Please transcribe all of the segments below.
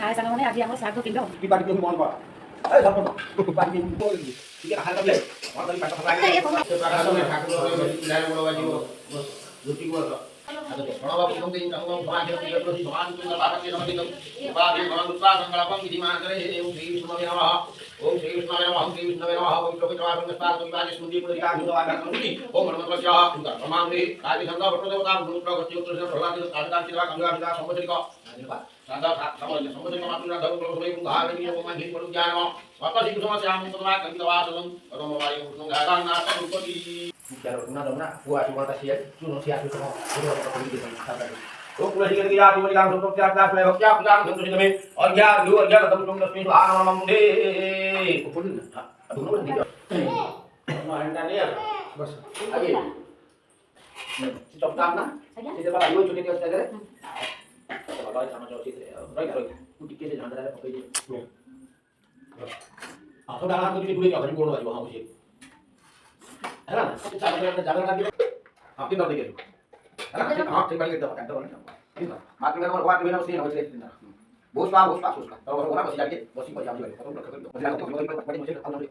हाय साଙ୍ଗମାନେ ଆଜି ଆମର ଶାଗ କିଲୋ କି ପାଟି କେମିତି ବନ୍ଦ କର ଏ ଧର ପାଟି ଟିକେ ଆହାର କରିଲେ ବନ୍ଦ କରି ପାଠ ଫାଟା ଏ ଠାକୁର ଠାକୁର ବଡ଼ ବାଜିବ ରୁଟି ବଡ଼ प्रणव पुष्पं तंगं समाधि प्रति समान तुंग पापति नमः उपाधि भवन्तुत्वा संकल्पं विधिमान करे ओम श्री विष्णवे नमः ओम श्री विष्णवे नमः ओम श्री विष्णवे नमः ओम चोकितवासं स्नान विवादे स्मृति पुरिका गुणवादा संस्कृति ओम नमस्कारस्य सुंदर प्रमाणे कादि संग वटदेवता गुरुत्र गति उत्तर प्रहलाद साधना चिरा गंगा संवत्सरिक साधा समझ संवत्सरिक मातृना धर्म प्रभुवे कुंभारणी ओम हिं परु ज्ञानम वापसी कुसुमस्याम Padma कवितवासं परमवायु कुंगादानाथ रूपति bicara una dona buat semua tasya suno siap semua suno kita pergi ke sana तो पूरा ठीक है आप बोलिए हम सब क्या क्लास में क्या क्या हम तो में और क्या दो और क्या खत्म तुम 10 मिनट आना मंडे को बोल ना दोनों ने दिया मारना नहीं यार बस आगे चुप काम ना सीधे बात आइयो छोटे के करे बाबा समझ लो सीधे राइट राइट कुछ के ध्यान रहा है पकड़ हां तो डाला तो पूरे क्या बोल रहा है वहां मुझे है ना ज्यादा कर दिया आप कितना देंगे है ना हां ठीक है एकदम कंट्रोल नहीं मार्केट में बात में उसने होते हैं बोस पा उसका और वो बस जाके बस ही जाम जाएगा तो रख दो मुझे तो बड़ी मुझे काम नहीं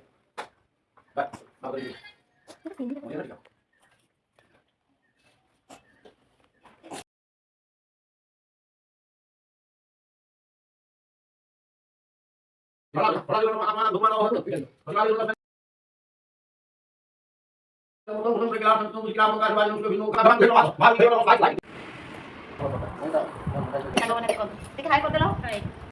बस अब मुझे नहीं बड़ा जो माना घुमाना हो तो बड़ा जो तो हम के खिलाफ तुम खिलाफ का बारे में उसको भी का भाग भाग भाग भाग देखो हाय कर दे लो